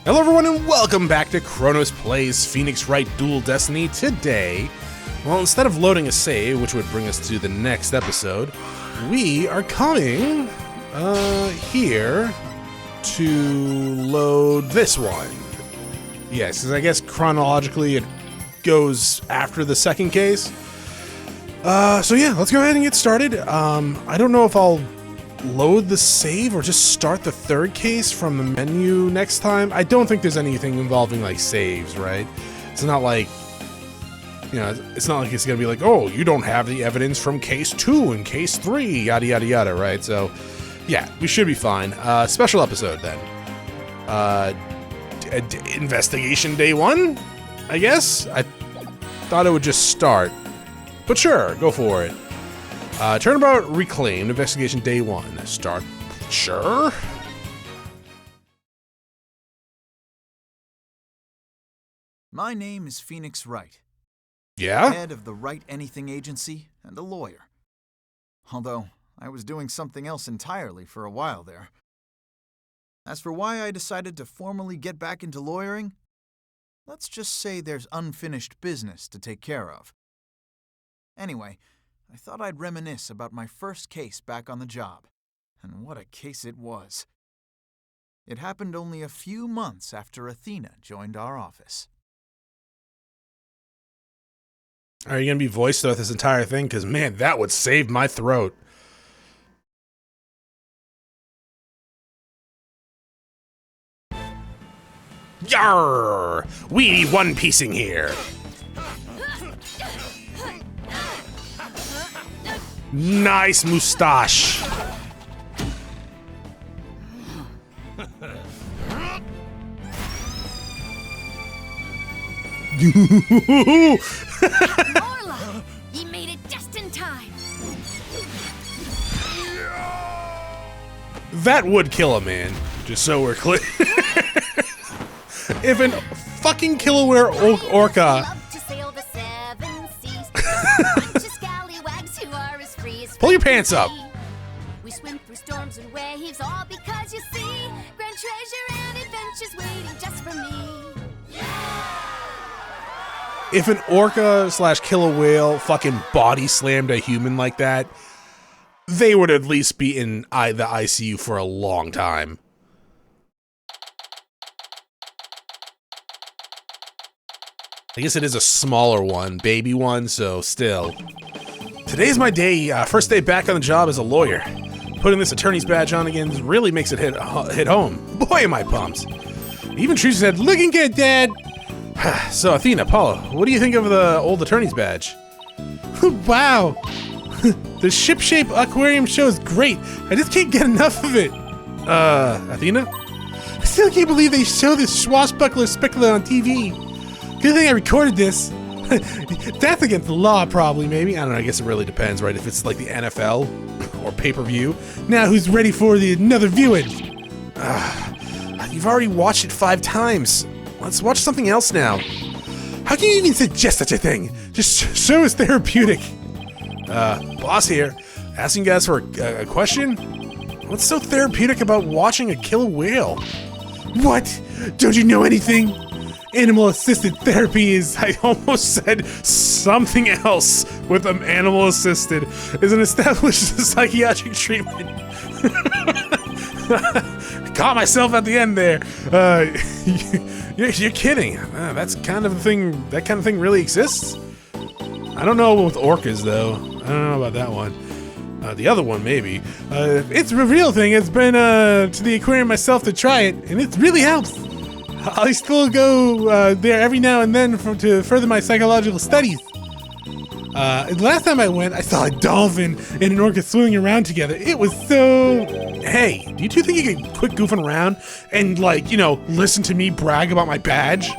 Hello everyone and welcome back to Chronos Plays Phoenix Wright Dual Destiny. Today, well, instead of loading a save, which would bring us to the next episode, we are coming here to load this one. Yes, because I guess chronologically it goes after the second case. So yeah, let's go ahead and get started. I don't know if I'll load the save or just start the third case from the menu next time. I don't think there's anything involving like saves, right? It's not like, you know, it's not like it's gonna be like, oh, you don't have the evidence from case 2 and case 3, yada yada yada, right? So yeah, we should be fine. Special episode then. Investigation day 1, I guess. I thought it would just start, but sure, go for it. Turnabout Reclaimed, investigation day 1. Start. Sure. My name is Phoenix Wright. Yeah? Head of the Wright Anything Agency and a lawyer. Although, I was doing something else entirely for a while there. As for why I decided to formally get back into lawyering, let's just say there's unfinished business to take care of. Anyway, I thought I'd reminisce about my first case back on the job, and what a case it was. It happened only a few months after Athena joined our office. Are you going to be voiced throughout this entire thing? Because, man, that would save my throat. Yarr! We need one piecing here. Nice moustache. Orla, you made it just in time. That would kill a man, just so we're clear. If an fucking killer orca pull your pants up. We swim through storms and waves, all because you see grand treasure and adventures waiting just for me. If an orca / killer whale fucking body slammed a human like that, they would at least be in the ICU for a long time. I guess it is a smaller one, baby one, so still. Today's my day, first day back on the job as a lawyer. Putting this attorney's badge on again really makes it hit home. Boy, am I pumped. Even Teresa said, looking good, Dad. So, Athena, Paula, what do you think of the old attorney's badge? Wow. The ship-shape aquarium show is great. I just can't get enough of it. Athena? I still can't believe they show this swashbuckler specular on TV. Good thing I recorded this. That's against the law, probably, maybe. I don't know, I guess it really depends, right? If it's like the NFL or pay-per-view. Now, who's ready for another viewing? You've already watched it 5 times. Let's watch something else now. How can you even suggest such a thing? Just show is therapeutic. Boss here, asking you guys for a question? What's so therapeutic about watching a killer whale? What? Don't you know anything? Animal-assisted therapy is, I almost said something else with animal-assisted, is an established psychiatric treatment. Caught myself at the end there. You're kidding. That's kind of the thing. That kind of thing really exists. I don't know with orcas though. I don't know about that one. The other one maybe. It's a real thing. It's been to the aquarium myself to try it, and it really helps. I still go there every now and then to further my psychological studies. Last time I went, I saw a dolphin and an orca swimming around together. It was so... Hey, do you two think you could quit goofing around and, like, you know, listen to me brag about my badge?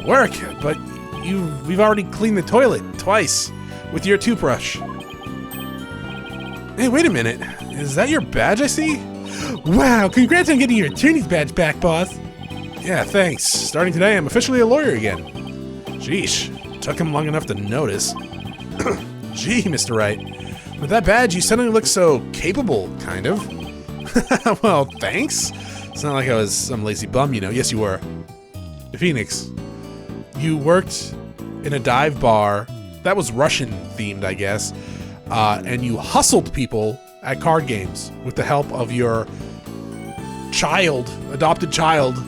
Work, but we've already cleaned the toilet twice with your toothbrush. Hey, wait a minute. Is that your badge I see? Wow, congrats on getting your attorney's badge back, boss. Yeah, thanks. Starting today, I'm officially a lawyer again. Sheesh. Took him long enough to notice. Gee, Mr. Wright. With that badge, you suddenly look so capable, kind of. Well, thanks. It's not like I was some lazy bum, you know. Yes, you were. Phoenix, you worked in a dive bar that was Russian themed, I guess, and you hustled people at card games with the help of your adopted child,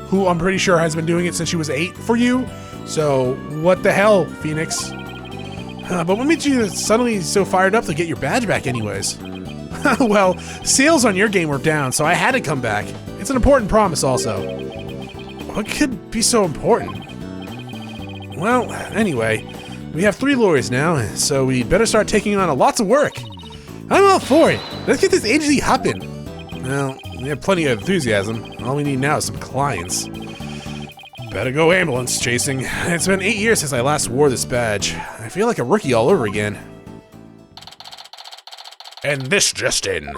who I'm pretty sure has been doing it since she was 8 for you. So what the hell, Phoenix? But what made you suddenly so fired up to get your badge back anyways? Well, sales on your game were down, so I had to come back. It's an important promise also. What could be so important? Well, anyway, we have 3 lawyers now, so we better start taking on lots of work. I'm all for it. Let's get this agency hopping. Well, we have plenty of enthusiasm. All we need now is some clients. Better go ambulance chasing. It's been 8 years since I last wore this badge. I feel like a rookie all over again. And this just in.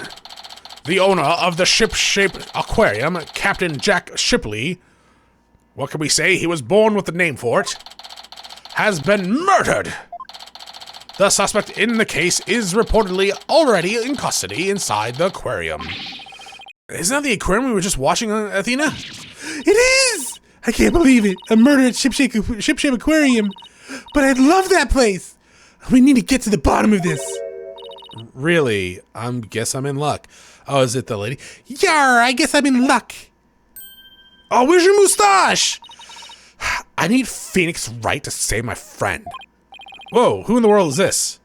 The owner of the ship-shaped aquarium, Captain Jack Shipley, what can we say, he was born with the name for it, has been murdered. The suspect in the case is reportedly already in custody inside the aquarium. Isn't that the aquarium we were just watching on Athena? It is! I can't believe it. A murder at ship-shaped aquarium. But I love that place. We need to get to the bottom of this. Really? Guess I'm in luck. Oh, is it the lady? Yar, I guess I'm in luck. Oh, where's your mustache? I need Phoenix Wright to save my friend. Whoa, who in the world is this?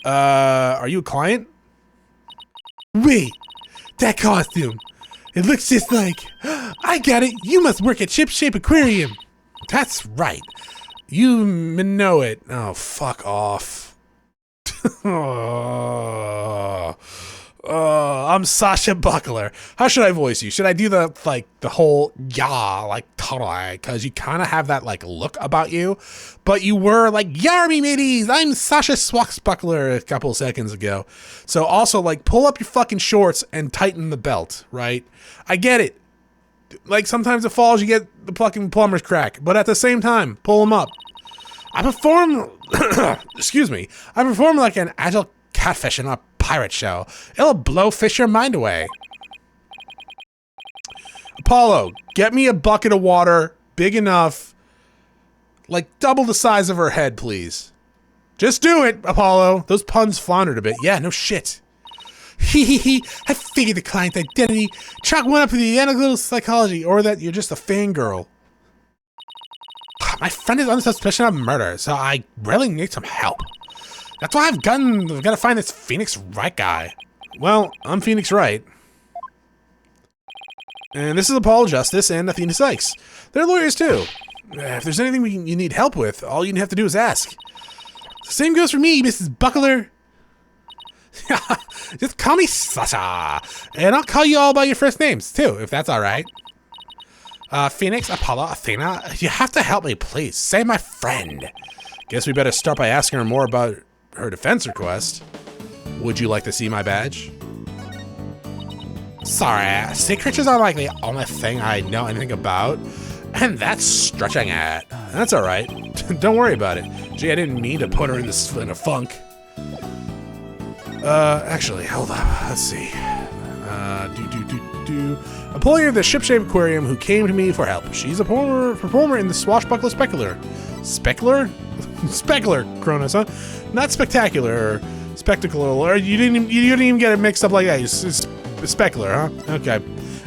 Are you a client? Wait, that costume. It looks just like... I got it. You must work at Ship-Shape Aquarium. That's right. You know it. Oh, fuck off. I'm Sasha Buckler. How should I voice you? Should I do the whole totally? Because you kind of have that look about you, but you were Yarmy mateys, I'm Sasha Swaxbuckler a couple seconds ago. So also pull up your fucking shorts and tighten the belt, right? I get it. Sometimes it falls, you get the fucking plumber's crack, but at the same time, pull them up. I perform, excuse me, I perform like an agile catfish in a pirate show. It'll blow fish your mind away. Apollo, get me a bucket of water big enough, double the size of her head, please. Just do it, Apollo. Those puns floundered a bit. Yeah, no shit. Hee. I figured the client's identity. Chalk one up to the analytical psychology, or that you're just a fangirl. My friend is under suspicion of murder, so I really need some help. That's why I've got to find this Phoenix Wright guy. Well, I'm Phoenix Wright. And this is Apollo Justice and Athena Cykes. They're lawyers too. If there's anything you need help with, all you have to do is ask. The same goes for me, Mrs. Buckler. Just call me Sasha. And I'll call you all by your first names too, if that's alright. Phoenix, Apollo, Athena, you have to help me, please. Save my friend. Guess we better start by asking her more about her defense request. Would you like to see my badge? Sorry, sea creatures are the only thing I know anything about, and that's stretching it. That's alright. Don't worry about it. Gee, I didn't mean to put her in a funk. Actually, hold up. Let's see. A employee of the ship-shaped aquarium who came to me for help. She's a performer in the swashbuckler specular. Specular, Chronos, huh? Not spectacular or spectacle, or you didn't even get it mixed up like that. It's specular, huh? Okay.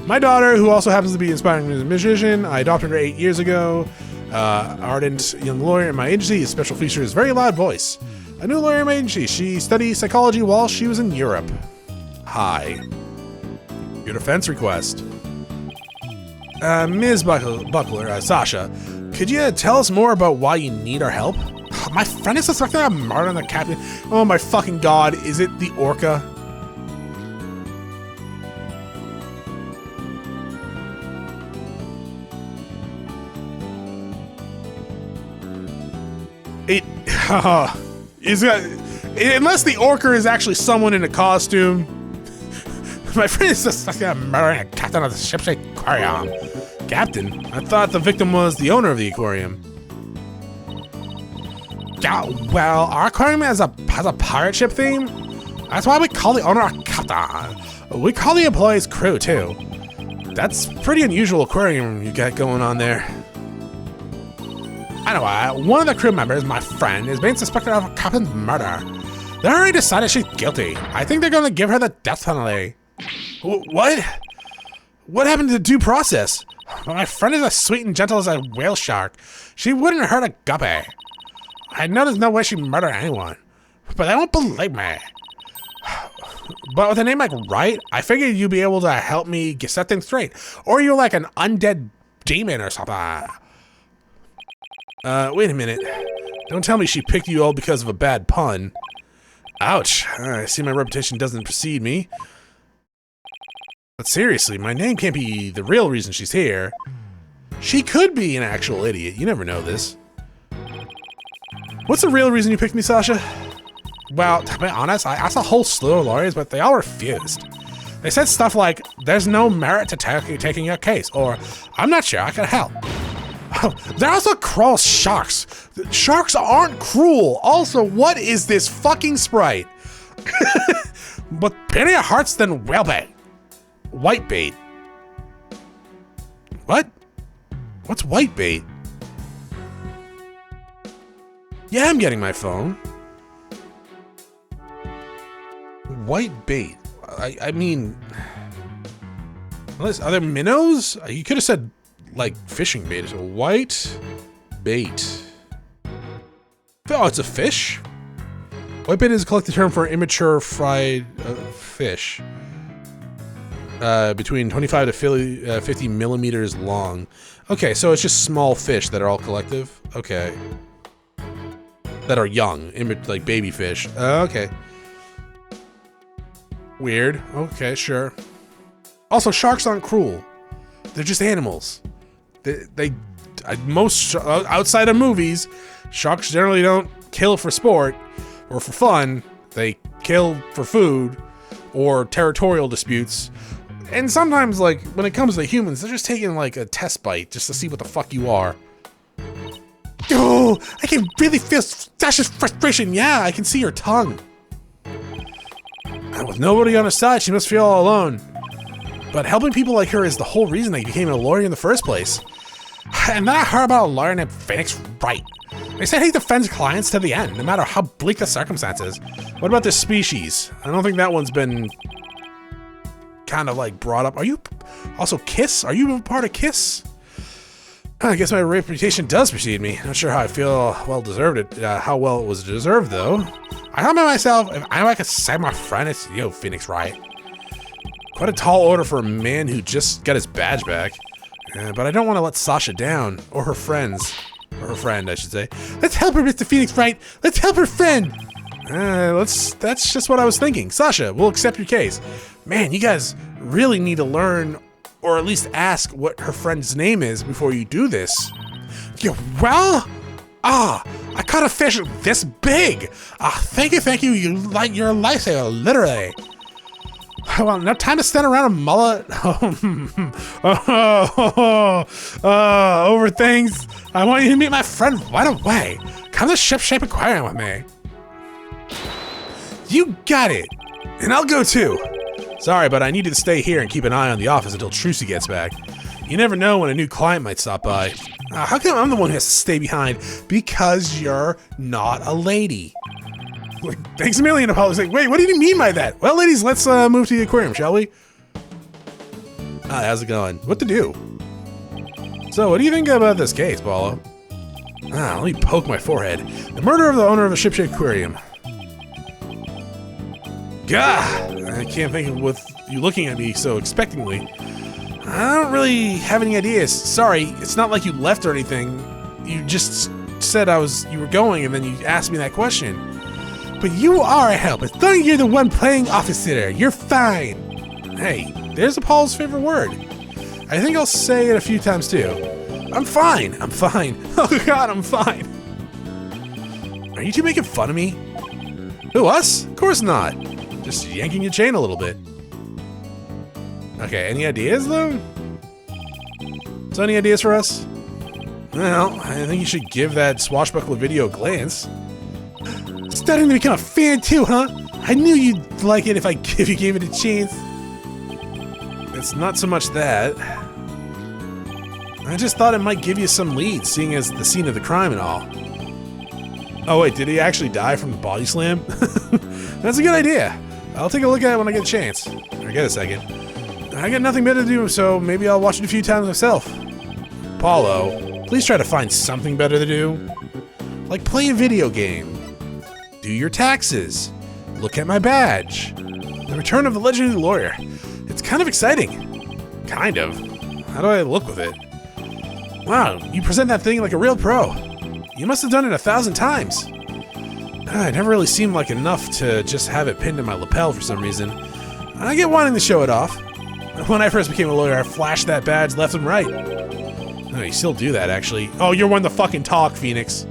My daughter, who also happens to be inspiring as a musician, I adopted her 8 years ago. Ardent young lawyer in my agency. His special feature is very loud voice. A new lawyer in my agency. She studied psychology while she was in Europe. Hi. Your defense request. Ms. Buckler, Sasha, could you tell us more about why you need our help? My friend is suspected of murdering the captain. Oh my fucking god, is it the orca? Unless the orca is actually someone in a costume. My friend is suspected of murdering a captain of the ship-shaped aquarium. Captain? I thought the victim was the owner of the aquarium. Yeah, well, our aquarium has a pirate ship theme. That's why we call the owner a captain. We call the employees crew too. That's pretty unusual aquarium you got going on there. Anyway, one of the crew members, my friend, is being suspected of Captain's murder. They already decided she's guilty. I think they're gonna give her the death penalty. What? What happened to the due process? My friend is as sweet and gentle as a whale shark. She wouldn't hurt a guppy. I know there's no way she'd murder anyone, but they won't believe me. But with a name like Wright, I figured you'd be able to help me set things straight. Or you're like an undead demon or something. Wait a minute. Don't tell me she picked you all because of a bad pun. Ouch. I see my reputation doesn't precede me. But seriously, my name can't be the real reason she's here. She could be an actual idiot. You never know this. What's the real reason you picked me, Sasha? Well, to be honest, I asked a whole slew of lawyers, but they all refused. They said stuff like, there's no merit to taking your case, or I'm not sure I can help. Oh, they're also cruel sharks. Sharks aren't cruel. Also, what is this fucking sprite? But prettier hearts than whale bait. White bait. What? What's white bait? Yeah, I'm getting my phone. White bait. I mean, unless are there minnows? You could have said like fishing bait. It's a white bait. Oh, it's a fish. White bait is a collective term for immature fried fish. Between 25 to 50 millimeters long. Okay, so it's just small fish that are all collective. Okay. That are young, like baby fish. Okay. Weird. Okay, sure. Also, sharks aren't cruel. They're just animals. Most outside of movies, sharks generally don't kill for sport or for fun. They kill for food or territorial disputes. And sometimes, like, when it comes to humans, they're just taking, like, a test bite just to see what the fuck you are. Oh, I can really feel Sasha's frustration. Yeah, I can see her tongue. And with nobody on her side, she must feel all alone. But helping people like her is the whole reason I became a lawyer in the first place. And then I heard about a lawyer named Phoenix Wright. They said he defends clients to the end, no matter how bleak the circumstances. What about this species? I don't think that one's been kind of like brought up. Are you also KISS? Are you a part of KISS? I guess my reputation does precede me. Not sure how I feel well deserved it. How well it was deserved though. I thought to myself, if I could save my friend, it's you, Phoenix Wright. Quite a tall order for a man who just got his badge back. But I don't want to let Sasha down, or her friends. Or her friend, I should say. Let's help her, Mr. Phoenix Wright! Let's help her friend! That's just what I was thinking. Sasha, we'll accept your case. Man, you guys really need to learn, or at least ask what her friend's name is before you do this. Yeah, well? I caught a fish this big! Thank you, you're a lifesaver, literally. Well, no time to stand around and mull it over things. I want you to meet my friend right away. Come to Ship-Shape Aquarium with me. You got it. And I'll go too. Sorry, but I needed to stay here and keep an eye on the office until Trucy gets back. You never know when a new client might stop by. How come I'm the one who has to stay behind? Because you're not a lady. Like, thanks a million, Apollo's like, wait, what do you mean by that? Well, ladies, let's move to the aquarium, shall we? How's it going? What to do? So, what do you think about this case, Paulo? Let me poke my forehead. The murder of the owner of the Ship-Shape Aquarium. Gah! I can't think of with you looking at me so expectantly. I don't really have any ideas. Sorry, it's not like you left or anything. You just said you were going and then you asked me that question. But you are a help. As long as you're the one playing office sitter, you're fine. Hey, there's Paul's favorite word. I think I'll say it a few times too. I'm fine. I'm fine. Oh God, I'm fine. Are you two making fun of me? Who, us? Of course not. Just yanking your chain a little bit. Okay, any ideas though? So any ideas for us? Well, I think you should give that swashbuckler video a glance. Starting to become a fan too, huh? I knew you'd like it if you gave it a chance. it's not so much that. I just thought it might give you some leads, seeing as the scene of the crime and all. Oh wait, did he actually die from the body slam? That's a good idea. I'll take a look at it when I get a chance. Or get a second. I got nothing better to do, so maybe I'll watch it a few times myself. Paulo, please try to find something better to do. Like play a video game. Do your taxes. Look at my badge. The return of the legendary lawyer. It's kind of exciting. Kind of. How do I look with it? Wow, you present that thing like a real pro. You must have done it 1,000 times. It never really seemed like enough to just have it pinned to my lapel for some reason. I get wanting to show it off. When I first became a lawyer, I flashed that badge left and right. Oh, you still do that, actually. Oh, you're one to fucking talk, Phoenix.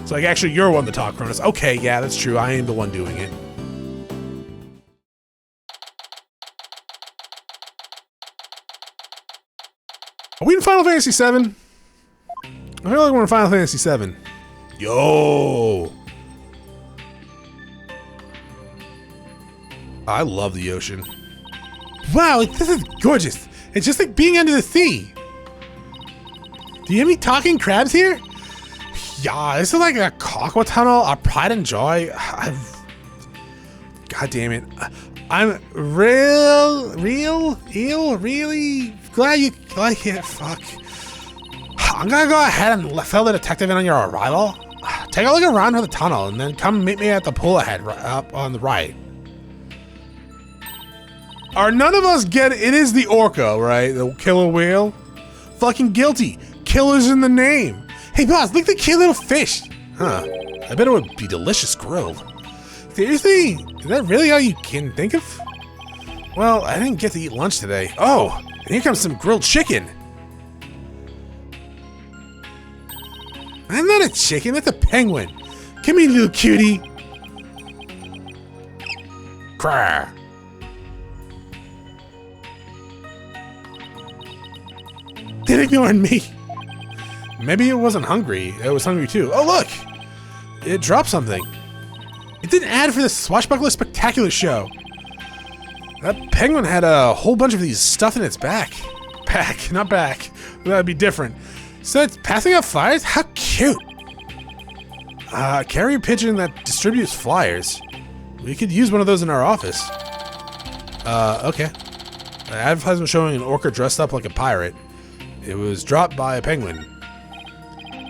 So, like, actually, you're one to talk, Chronos. Okay, yeah, that's true. I am the one doing it. Are we in Final Fantasy VII? I feel like we're in Final Fantasy VII. Yo! I love the ocean. Wow, this is gorgeous. It's just like being under the sea. Do you hear me talking crabs here? Yeah, this is like a aqua tunnel, a pride and joy. God damn it. I'm really glad you like it. Fuck. I'm gonna go ahead and fill the detective in on your arrival. Take a look around for the tunnel and then come meet me at the pool ahead, up on the right. Are none of us get it? It is the orca, right? The killer whale? Fucking guilty. Killer's in the name. Hey boss, look at the cute little fish. Huh. I bet it would be delicious grilled. Seriously? Is that really all you can think of? Well, I didn't get to eat lunch today. Oh, and here comes some grilled chicken. I'm not a chicken, that's a penguin. Come here, little cutie. Crah. They're ignoring me. Maybe it wasn't hungry. It was hungry too. Oh, look! It dropped something. It did an ad for the Swashbuckler Spectacular show. That penguin had a whole bunch of these stuff in its back. Not back. That'd be different. So it's passing out flyers? How cute! Carrier pigeon that distributes flyers. We could use one of those in our office. Okay. An advertisement showing an orca dressed up like a pirate. It was dropped by a penguin.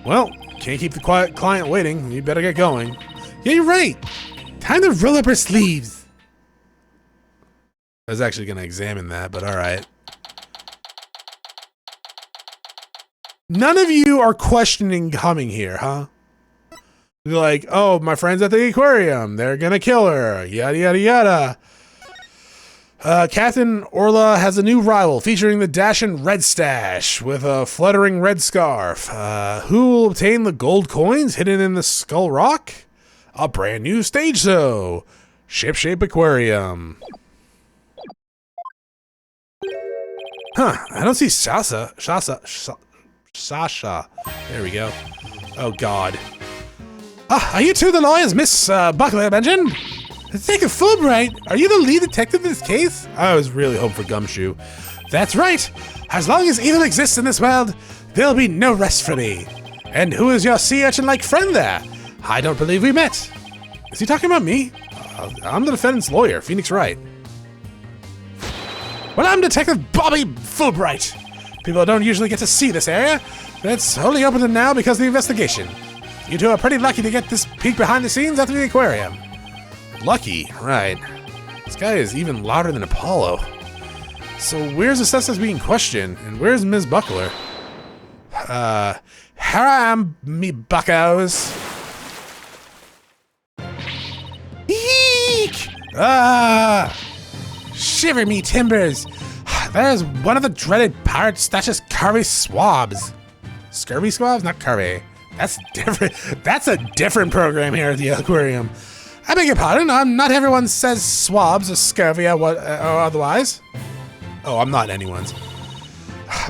Well, can't keep the client waiting. You better get going. Yeah, you're right. Time to roll up her sleeves. I was actually going to examine that, but all right. None of you are questioning coming here, huh? You're like, oh, my friend's at the aquarium. They're going to kill her. Yada, yada, yada. Captain Orla has a new rival featuring the dashing Red Stash with a fluttering red scarf. Who will obtain the gold coins hidden in the Skull Rock? A brand new stage show. Ship-shape aquarium. Huh, I don't see Sasha. There we go. Oh, God. Are you two the lawyers Miss Buckler mentioned? Detective Fulbright, are you the lead detective in this case? I was really hoping for Gumshoe. That's right. As long as evil exists in this world, there'll be no rest for me. And who is your sea urchin-like friend there? I don't believe we met. Is he talking about me? I'm the defendant's lawyer, Phoenix Wright. Well, I'm Detective Bobby Fulbright. People don't usually get to see this area. It's only open now because of the investigation. You two are pretty lucky to get this peek behind the scenes after the aquarium. Lucky, right. This guy is even louder than Apollo. So where's the stuff that's being questioned? And where's Ms. Buckler? Here I am, me buckos. Eek! Shiver me timbers. There's one of the dreaded pirate Stash's curvy swabs. Scurvy swabs? Not curvy. That's different. That's a different program here at the aquarium. I beg your pardon, not everyone says swabs or scurvy or otherwise. Oh, I'm not anyone's.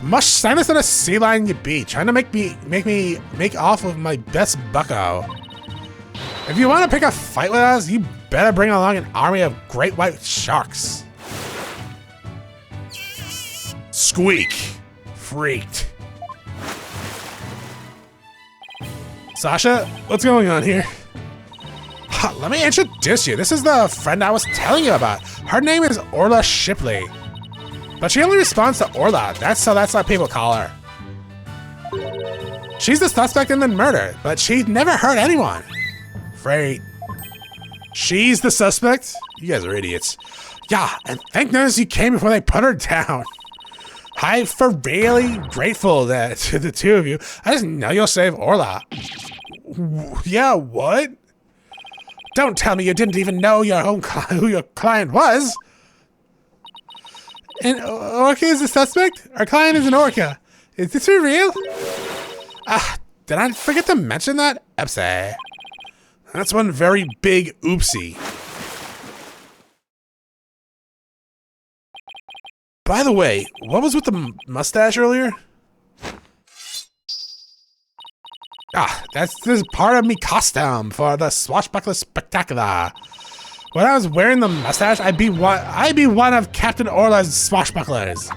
Much silence than a sea lion you be, trying to make off with my best bucko. If you want to pick a fight with us, you better bring along an army of great white sharks. Squeak. Freaked. Sasha, what's going on here? Let me introduce you. This is the friend I was telling you about. Her name is Orla Shipley. But she only responds to Orla. That's what people call her. She's the suspect in the murder, but she never hurt anyone. Great. She's the suspect? You guys are idiots. Yeah, and thank goodness you came before they put her down. I'm for really grateful that to the two of you. I just know you'll save Orla. Yeah, what? Don't tell me you didn't even know who your client was. And Orca is the suspect? Our client is an orca. Is this for real? Did I forget to mention that? Oopsie. That's one very big oopsie. By the way, what was with the mustache earlier? This is part of me costume for the Swashbuckler Spectacular. When I was wearing the mustache, I'd be one of Captain Orla's swashbucklers.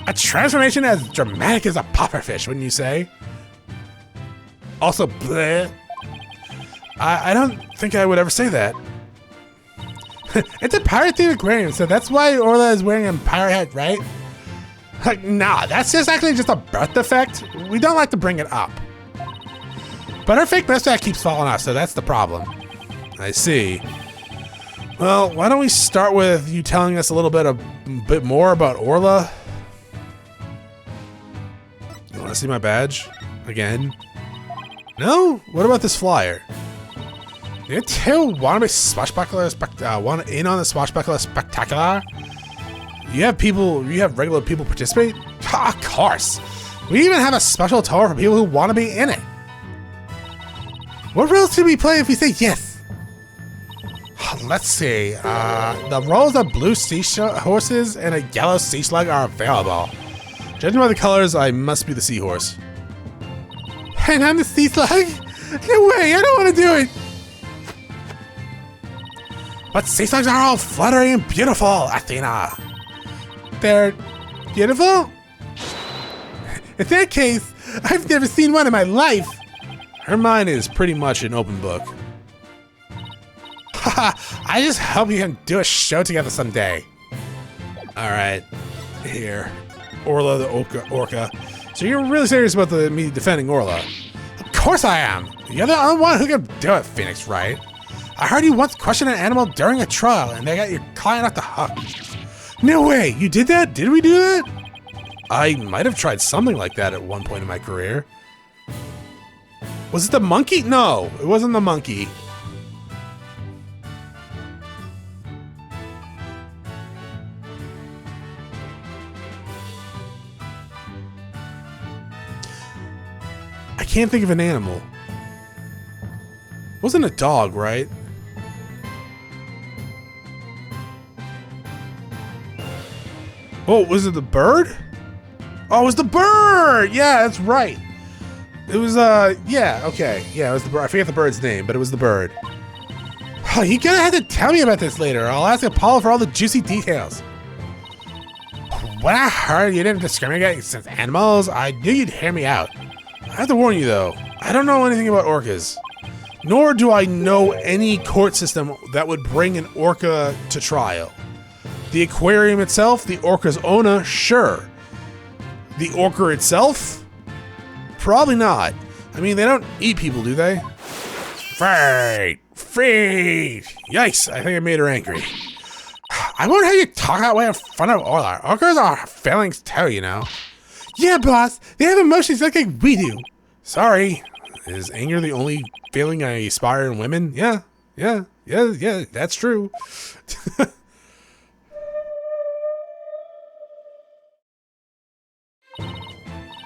A transformation as dramatic as a pufferfish, wouldn't you say? Also, bleh. I don't think I would ever say that. It's a pirate-themed aquarium, so that's why Orla is wearing a pirate hat, right? Like, nah, that's actually just a birth defect. We don't like to bring it up. But her fake mustache keeps falling off, so that's the problem. I see. Well, why don't we start with you telling us a bit more about Orla? You want to see my badge? Again? No? What about this flyer? You two want to be swashbuckler, want in on the Swashbuckler Spectacular? You have regular people participate? Of course. We even have a special tour for people who want to be in it. What roles do we play if we say yes? Let's see. The roles of blue seahorses and a yellow sea slug are available. Judging by the colors, I must be the seahorse. And I'm the sea slug? No way, I don't want to do it. But sea slugs are all fluttery and beautiful, Athena. They're beautiful? In that case, I've never seen one in my life. Her mind is pretty much an open book. Haha, I just hope we can do a show together someday. Alright, here. Orla the orca. So you're really serious about me defending Orla? Of course I am! You're the only one who can do it, Phoenix Wright. I heard you once questioned an animal during a trial and they got your client off the hook. No way! You did that? Did we do that? I might have tried something like that at one point in my career. Was it the monkey? No, it wasn't the monkey. I can't think of an animal. It wasn't a dog, right? Oh, was it the bird? Oh, it was the bird! Yeah, that's right. It was, yeah, okay. Yeah, it was the bird. I forget the bird's name, but it was the bird. Oh, you're gonna have to tell me about this later. I'll ask Apollo for all the juicy details. When I heard you didn't discriminate against animals, I knew you'd hear me out. I have to warn you, though. I don't know anything about orcas. Nor do I know any court system that would bring an orca to trial. The aquarium itself, the orca's owner, sure. The orca itself? Probably not. I mean, they don't eat people, do they? Feed! Feed! Yikes, I think I made her angry. I won't have you talk that way in front of Orla. Orcas are feelings too, you know. Yeah, boss, they have emotions like we do. Sorry. Is anger the only feeling I aspire in women? Yeah, that's true.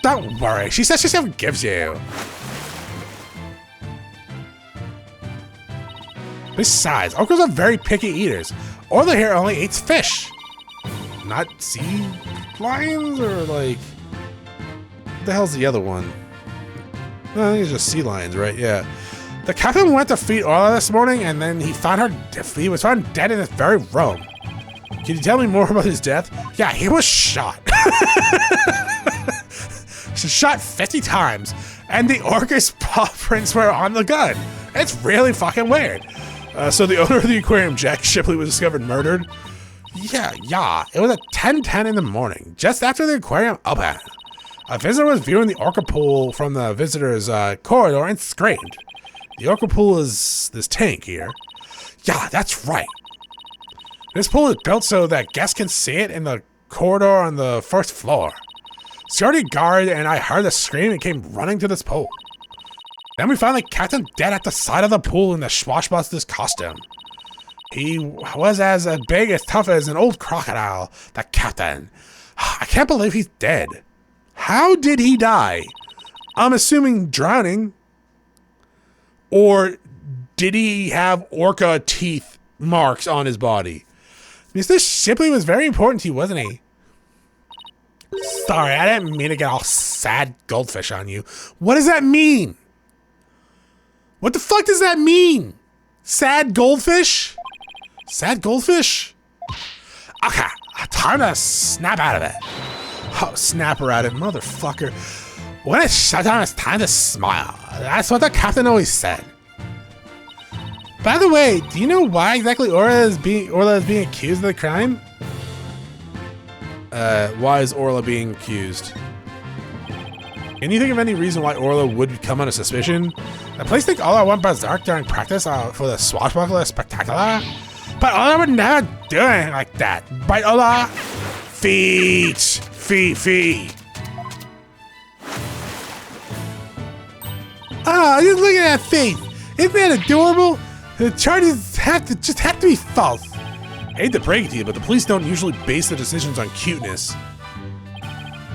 Don't worry, she says she forgives you. Besides, orcas are very picky eaters. Orla here only eats fish. Not sea lions or like... What the hell's the other one? I think it's just sea lions, right? Yeah. The captain went to feed Orla this morning and then he was found dead in this very room. Can you tell me more about his death? Yeah, he was shot. Shot 50 times, and the orca's paw prints were on the gun. It's really fucking weird. So the owner of the aquarium, Jack Shipley, was discovered murdered? Yeah. It was at 10:10 in the morning, just after the aquarium opened. A visitor was viewing the orca pool from the visitor's corridor and screamed. The orca pool is this tank here. Yeah, that's right. This pool is built so that guests can see it in the corridor on the first floor. Security guard and I heard the scream and came running to this pool. Then we found the captain dead at the side of the pool in the swashbuckler's costume. He was as big as tough as an old crocodile, the captain. I can't believe he's dead. How did he die? I'm assuming drowning. Or did he have orca teeth marks on his body? Mr. Shipley was very important to you, wasn't he? Sorry, I didn't mean to get all sad goldfish on you. What does that mean? What the fuck does that mean? Sad goldfish? Sad goldfish? Okay, time to snap out of it. Oh, snap her at it, motherfucker. When it's shutdown, it's time to smile. That's what the captain always said. By the way, do you know why exactly Orla is being accused of the crime? Why is Orla being accused? Can you think of any reason why Orla would come under suspicion? The police think Orla went berserk during practice for the swashbuckler spectacular? But Orla would never do anything like that. Right, Orla? Feet. Fee. Oh, just look at that face. Isn't that adorable? The charges have to be false. I hate to break it to you, but the police don't usually base their decisions on cuteness.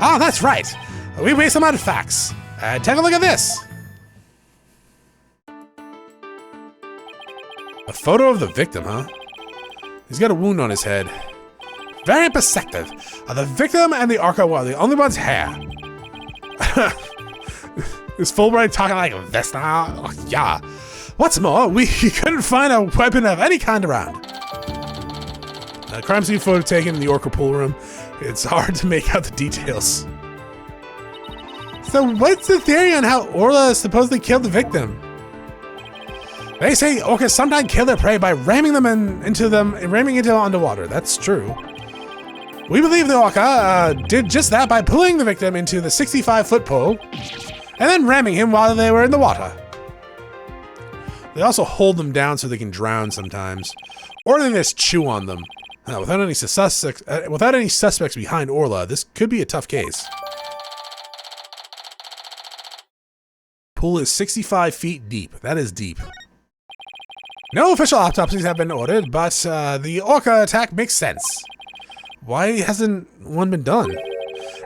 Oh, that's right. We base them on facts. Take a look at this. A photo of the victim, huh? He's got a wound on his head. Very perceptive. The victim and the orca were the only ones here. Is Fulbright talking like this now? Oh, yeah. What's more, we couldn't find a weapon of any kind around. Crime scene photo taken in the orca pool room. It's hard to make out the details. So what's the theory on how Orla supposedly killed the victim? They say orcas sometimes kill their prey by ramming into them underwater. That's true. We believe the orca did just that by pulling the victim into the 65-foot pool and then ramming him while they were in the water. They also hold them down so they can drown sometimes, or they just chew on them. Without any suspects behind Orla, this could be a tough case. Pool is 65 feet deep. That is deep. No official autopsies have been ordered, but the orca attack makes sense. Why hasn't one been done?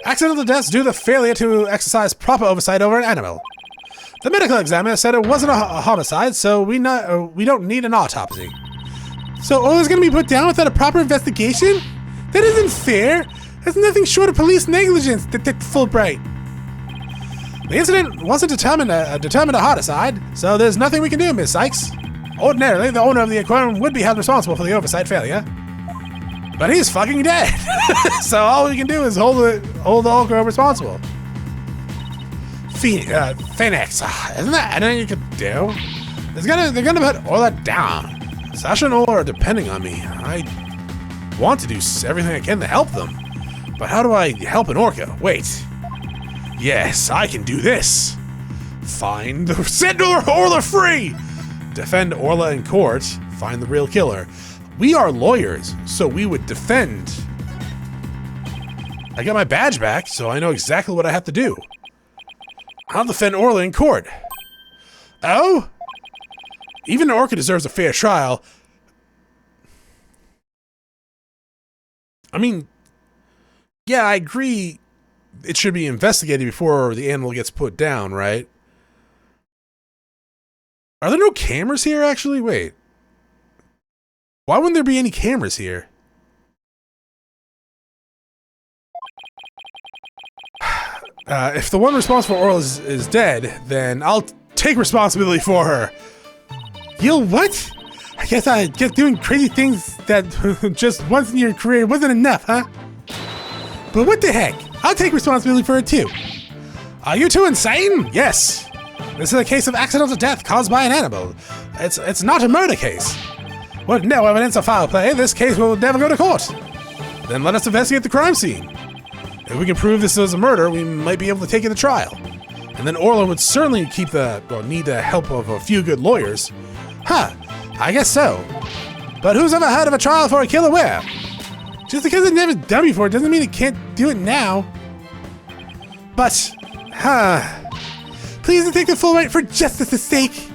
Accidental deaths due to failure to exercise proper oversight over an animal. The medical examiner said it wasn't a homicide, so we don't need an autopsy. So Orla's gonna be put down without a proper investigation? That isn't fair. That's nothing short of police negligence, Detective Fulbright. The incident wasn't determined a homicide, so there's nothing we can do, Miss Cykes. Ordinarily, the owner of the aquarium would be held responsible for the oversight failure. But he's fucking dead. So all we can do is hold the orca responsible. Phoenix, isn't that anything you could do? They're gonna put Orla down. Sasha and Orla are depending on me. I want to do everything I can to help them. But how do I help an orca? Wait. Yes, I can do this. Set Orla free! Defend Orla in court. Find the real killer. We are lawyers, so we would defend. I got my badge back, so I know exactly what I have to do. I'll defend Orla in court. Oh? Even an orca deserves a fair trial. I mean, yeah, I agree it should be investigated before the animal gets put down, right? Are there no cameras here, actually? Wait. Why wouldn't there be any cameras here? If the one responsible for Orla is dead, then I'll take responsibility for her. You'll what? I guess just doing crazy things that just once in your career wasn't enough, huh? But what the heck? I'll take responsibility for it too. Are you two insane? Yes. This is a case of accidental death caused by an animal. It's not a murder case. With no evidence of foul play, this case will never go to court. Then let us investigate the crime scene. If we can prove this was a murder, we might be able to take it to trial. And then Orla would certainly need the help of a few good lawyers. Huh, I guess so. But who's ever heard of a trial for a killer whale? Just because it's never done before doesn't mean it can't do it now. But, please take the full right for justice's sake.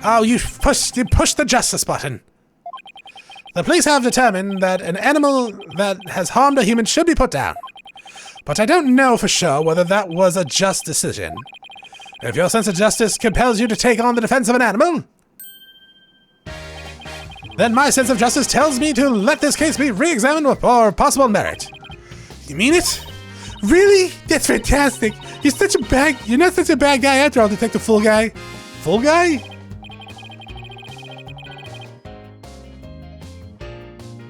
Oh, you pushed the justice button. The police have determined that an animal that has harmed a human should be put down. But I don't know for sure whether that was a just decision. If your sense of justice compels you to take on the defense of an animal, then my sense of justice tells me to let this case be re-examined for possible merit. You mean it? Really? That's fantastic. You're not such a bad guy after all, Detective Full Guy. Full Guy?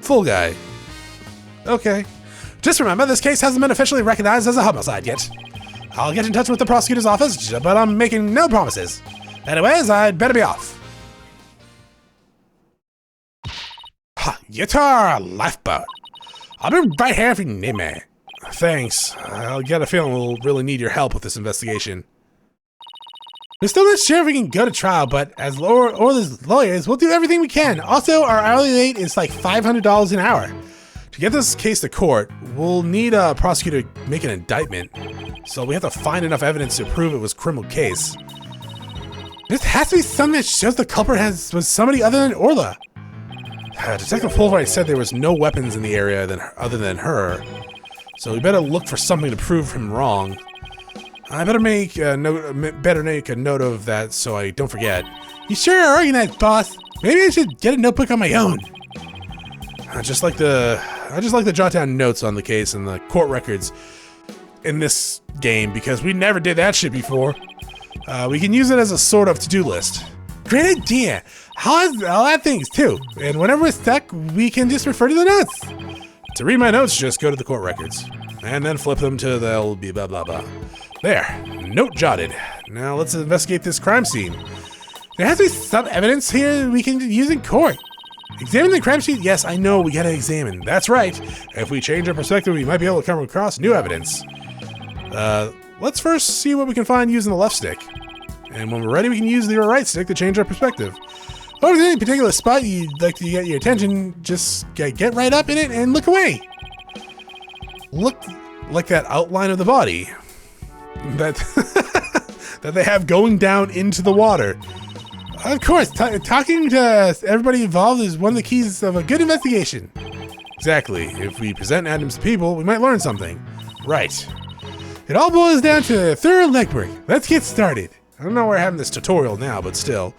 Full Guy. Okay. Just remember, this case hasn't been officially recognized as a homicide yet. I'll get in touch with the prosecutor's office, but I'm making no promises. Anyways, I'd better be off. Guitar lifeboat. I'll be right here if you need me. Thanks. I'll get a feeling we'll really need your help with this investigation. We're still not sure if we can go to trial, but as Orla's lawyers, we'll do everything we can. Also, our hourly rate is like $500 an hour. To get this case to court, we'll need a prosecutor to make an indictment. So we have to find enough evidence to prove it was a criminal case. There has to be something that shows the culprit was somebody other than Orla. Detective Fulbright said there was no weapons in the area other than her. So we better look for something to prove him wrong. I better make a note of that so I don't forget. You sure are organized, boss. Maybe I should get a notebook on my own. I just like to jot down notes on the case and the court records in this game because we never did that shit before. We can use it as a sort of to-do list. Great idea. I'll add things too. And whenever we're stuck, we can just refer to the notes. To read my notes, just go to the court records and then flip them to the blah blah blah. There, note jotted. Now let's investigate this crime scene. There has to be some evidence here we can use in court. Examine the crime scene? Yes, I know, we gotta examine. That's right. If we change our perspective, we might be able to come across new evidence. Let's first see what we can find using the left stick. And when we're ready, we can use the right stick to change our perspective. If there's any particular spot you'd like to get your attention, just get right up in it and look away. Look like that outline of the body that that they have going down into the water. Of course, talking to everybody involved is one of the keys of a good investigation. Exactly. If we present items to people, we might learn something. Right. It all boils down to thorough legwork. Let's get started. I don't know why we're having this tutorial now, but still.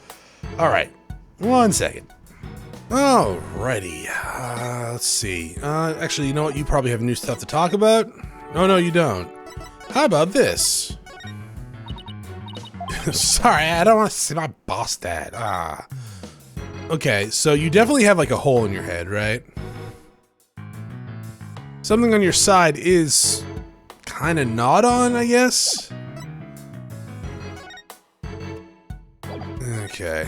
Alright. 1 second. Alrighty. Let's see. Actually, you know what? You probably have new stuff to talk about. No, you don't. How about this? Sorry, I don't want to see my boss dad. Okay, so you definitely have like a hole in your head, right? Something on your side is kind of not on, I guess. Okay.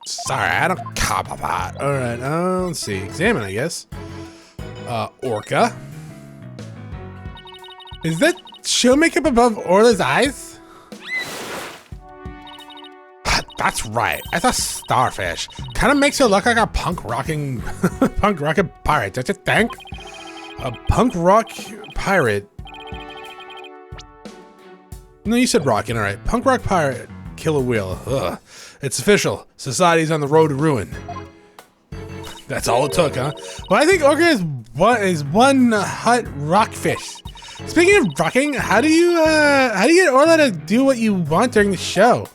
Sorry, I don't cop a lot. Alright, let's see. Examine, I guess. Orca. Is that show makeup above Orla's eyes? That's right. That's a starfish. Kind of makes her look like a punk rocking pirate, don't you think? A punk rock pirate. No, you said rocking. All right, punk rock pirate. Killer whale. Ugh. It's official. Society's on the road to ruin. That's all it took, huh? Well, I think Orca is one hot rockfish. Speaking of rocking, how do you get Orla to do what you want during the show?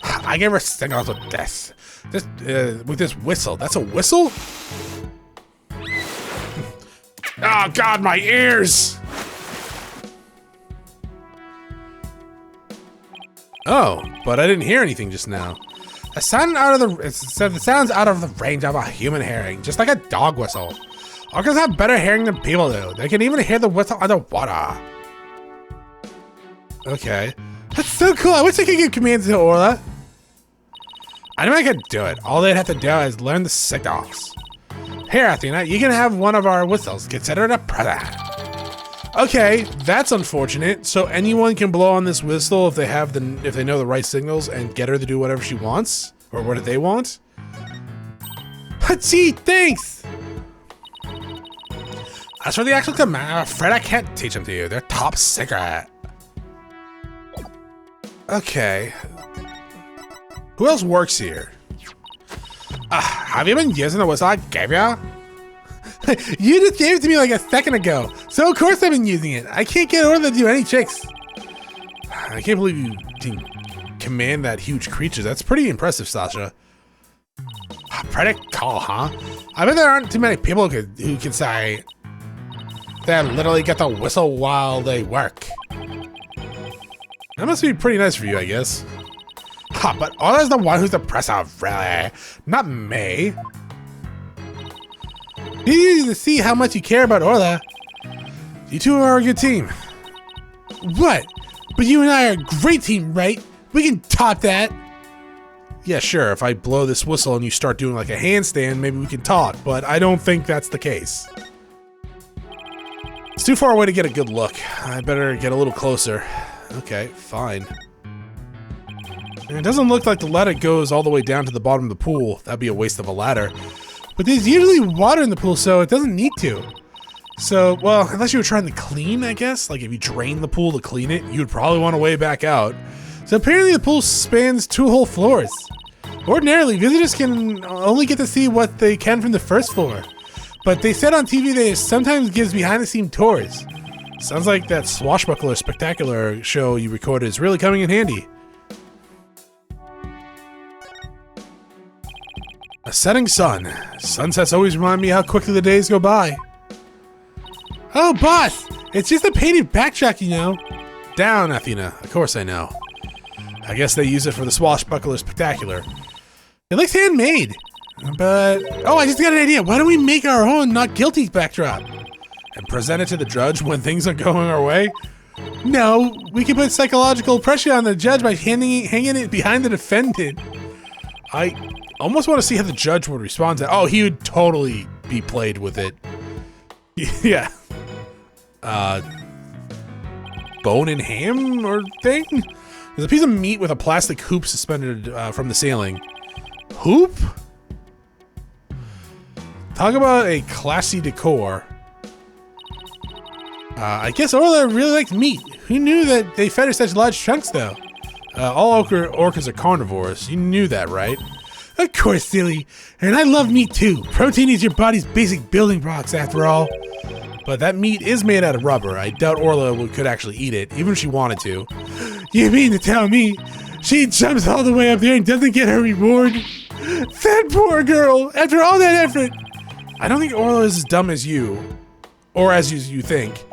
I gave her signals with this. With this whistle. That's a whistle? Oh God, my ears! Oh, but I didn't hear anything just now. It sounds out of the range of a human hearing, just like a dog whistle. Orcas have better hearing than people do. They can even hear the whistle underwater. Okay. That's so cool. I wish I could give commands to Orla. I know I could do it. All they'd have to do is learn the signals. Here, Athena, you can have one of our whistles. Consider it a present. Okay, that's unfortunate. So anyone can blow on this whistle if they know the right signals and get her to do whatever she wants or what they want. Gee, thanks. As for the actual command, I'm afraid I can't teach them to you. They're top secret. Okay. Who else works here? Have you been using the whistle I gave you? You just gave it to me like a second ago, so of course I've been using it. I can't get Orla to do any tricks. I can't believe you can command that huge creature. That's pretty impressive, Sasha. Pretty cool, huh? I bet there aren't too many people who can say they literally get the whistle while they work. That must be pretty nice for you, I guess. But Orla's the one who's impressive, really. Not me. You need to see how much you care about Orla. You two are a good team. What? But you and I are a great team, right? We can top that. Yeah, sure. If I blow this whistle and you start doing like a handstand, maybe we can talk, but I don't think that's the case. It's too far away to get a good look. I better get a little closer. Okay, fine. And it doesn't look like the ladder goes all the way down to the bottom of the pool. That'd be a waste of a ladder. But there's usually water in the pool, so it doesn't need to. So, well, unless you were trying to clean, I guess. Like if you drain the pool to clean it, you'd probably want to way back out. So apparently the pool spans 2 whole floors. Ordinarily, visitors can only get to see what they can from the first floor. But they said on TV that it sometimes gives behind-the-scenes tours. Sounds like that swashbuckler spectacular show you recorded is really coming in handy. A setting sun. Sunsets always remind me how quickly the days go by. Oh, boss! It's just a painted backtrack, you know. Down, Athena. Of course I know. I guess they use it for the swashbuckler spectacular. It looks handmade. But, oh, I just got an idea. Why don't we make our own not guilty backdrop? And present it to the judge when things are going our way? No, we can put psychological pressure on the judge by hanging it behind the defendant. I almost want to see how the judge would respond to that. Oh, he would totally be played with it. Yeah. Bone and ham or thing? There's a piece of meat with a plastic hoop suspended from the ceiling. Hoop? Talk about a classy decor. I guess Orla really likes meat. Who knew that they fed her such large chunks, though? All orcas are carnivores. You knew that, right? Of course, silly. And I love meat, too. Protein is your body's basic building blocks, after all. But that meat is made out of rubber. I doubt Orla could actually eat it, even if she wanted to. You mean to tell me she jumps all the way up there and doesn't get her reward? That poor girl, after all that effort. I don't think Orla is as dumb as you. Or as you think.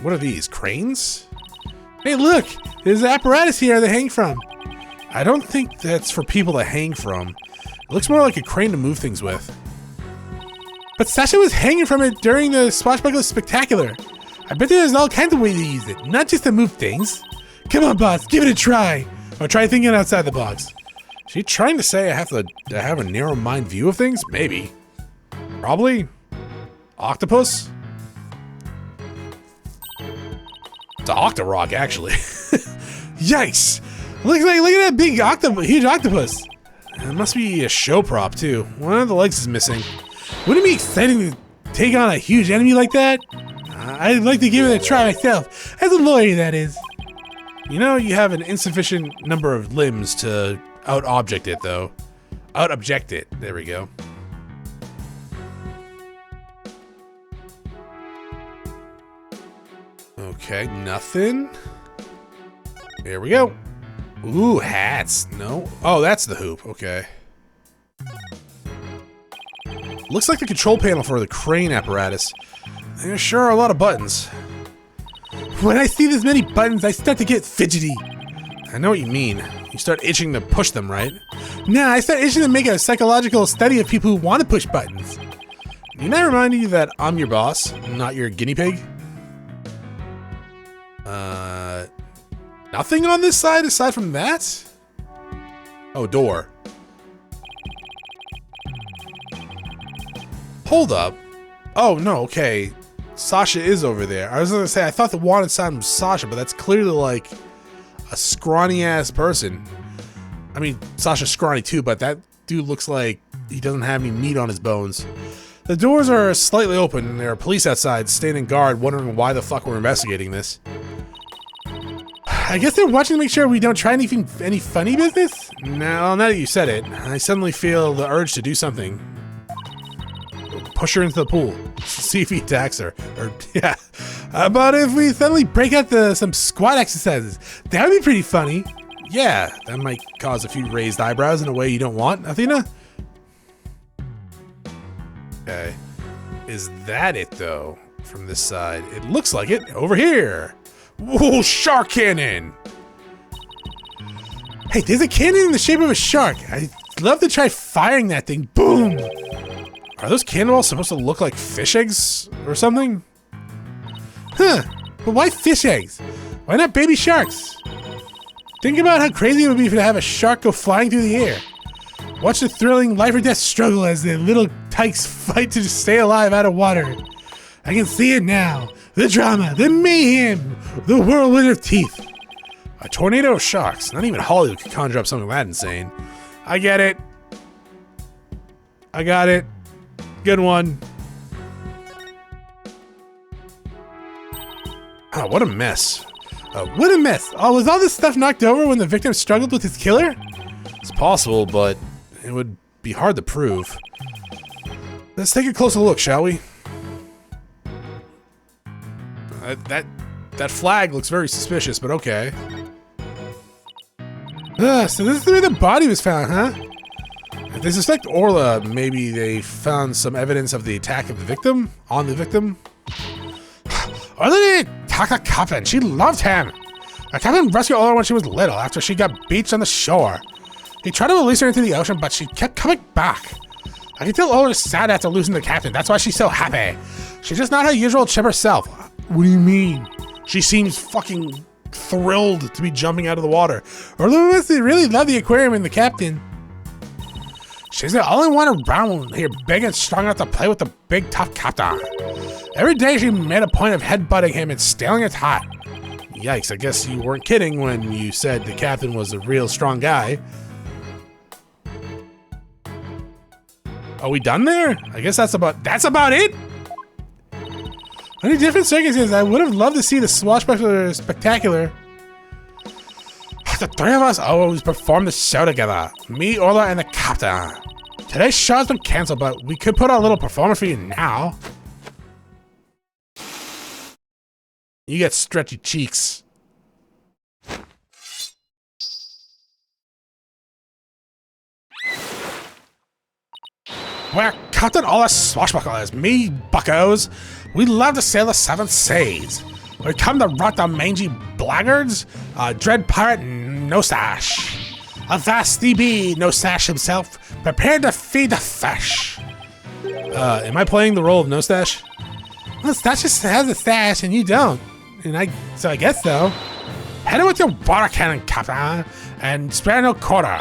What are these, cranes? Hey, look! There's an apparatus here to hang from. I don't think that's for people to hang from. It looks more like a crane to move things with. But Sasha was hanging from it during the Swashbuckler Spectacular. I bet there's all kinds of ways to use it, not just to move things. Come on, boss, give it a try. Or try thinking outside the box. Is she trying to say I have to have a narrow mind view of things? Maybe. Probably. Octopus? It's an octorok, actually. Yikes! Look at that big huge octopus. It must be a show prop too. One of the legs is missing. Wouldn't it be exciting to take on a huge enemy like that? I'd like to give it a try myself. As a lawyer, that is. You know, you have an insufficient number of limbs to out-object it, though. Out-object it. There we go. Okay, nothing. There we go. Ooh, hats. No. Oh, that's the hoop. Okay. Looks like the control panel for the crane apparatus. There sure are a lot of buttons. When I see this many buttons, I start to get fidgety. I know what you mean. You start itching to push them, right? Nah, I start itching to make a psychological study of people who want to push buttons. Didn't I remind you that I'm your boss, not your guinea pig? Nothing on this side aside from that? Oh, door. Hold up. Oh, no, okay. Sasha is over there. I was gonna say, I thought the wanted sign was Sasha, but that's clearly like a scrawny-ass person. I mean, Sasha's scrawny too, but that dude looks like he doesn't have any meat on his bones. The doors are slightly open, and there are police outside standing guard wondering why the fuck we're investigating this. I guess they're watching to make sure we don't try any funny business? No, now that you said it, I suddenly feel the urge to do something. Push her into the pool. See if he attacks her. Or, yeah. How about if we suddenly break out some squat exercises? That would be pretty funny. Yeah, that might cause a few raised eyebrows in a way you don't want, Athena? Okay. Is that it, though? From this side? It looks like it. Over here. Whoa, shark cannon! Hey, there's a cannon in the shape of a shark. I'd love to try firing that thing. Boom! Are those cannonballs supposed to look like fish eggs or something? Huh, but why fish eggs? Why not baby sharks? Think about how crazy it would be to have a shark go flying through the air. Watch the thrilling life or death struggle as the little tykes fight to stay alive out of water. I can see it now. The drama, the mayhem, the whirlwind of teeth. A tornado of sharks. Not even Hollywood could conjure up something that insane. I get it. I got it. Good one. Oh, what a mess. What a mess. Oh, was all this stuff knocked over when the victim struggled with his killer? It's possible, but it would be hard to prove. Let's take a closer look, shall we? That flag looks very suspicious, but okay. So this is where the body was found, huh? If they suspect Orla, maybe they found some evidence of the attack of the victim? On the victim? Orla didn't attack the captain. She loved him. The captain rescued Orla when she was little, after she got beached on the shore. He tried to release her into the ocean, but she kept coming back. I can tell Orla is sad after losing the captain. That's why she's so happy. She's just not her usual chipper self. What do you mean? She seems fucking thrilled to be jumping out of the water. Orla must really love the aquarium and the captain. She's the only one around here big and strong enough to play with the big tough captain. Every day she made a point of headbutting him and stealing his hat. Yikes, I guess you weren't kidding when you said the captain was a real strong guy. Are we done there? I guess that's about it? Under different circumstances, I would have loved to see the swashbuckler spectacular. The three of us always perform the show together. Me, Orla, and the captain. Today's show's been canceled, but we could put on a little performance for you now. You get stretchy cheeks. We're Captain Orla swashbucklers, me buckos. We love to sail the seven seas. We come to rot the mangy blackguards, dread pirate No Sash. A vast DB No Sash himself, prepared to feed the fish. Am I playing the role of No Stash? Well, Stash just has a stash and you don't. So I guess so. Head in with your water cannon, Captain, and spare no quarter.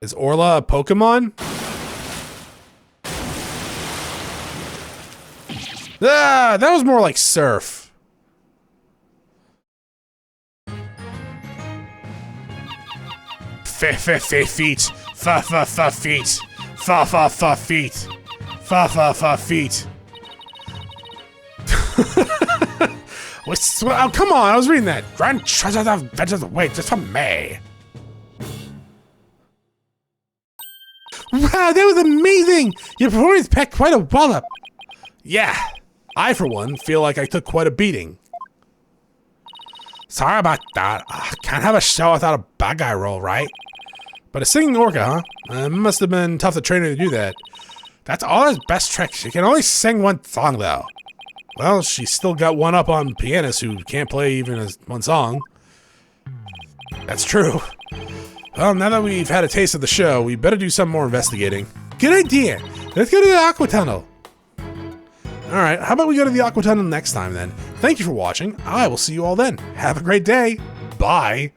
Is Orla a Pokemon? Ah, that was more like surf. Feet. Feet. Feet. Feet. Oh, come on, I was reading that. Grand treasures of vengeance wait just for me. Wow, that was amazing! Your performance packed quite a wallop. Yeah, I, for one, feel like I took quite a beating. Sorry about that. Can't have a show without a bad guy role, right? But a singing orca, huh? It must have been tough to train her to do that. That's all his best trick. She can only sing one song, though. Well, she's still got one up on pianists who can't play even one song. That's true. Well, now that we've had a taste of the show, we better do some more investigating. Good idea. Let's go to the Aqua Tunnel. Alright, how about we go to the Aqua Tunnel next time then? Thank you for watching. I will see you all then. Have a great day. Bye.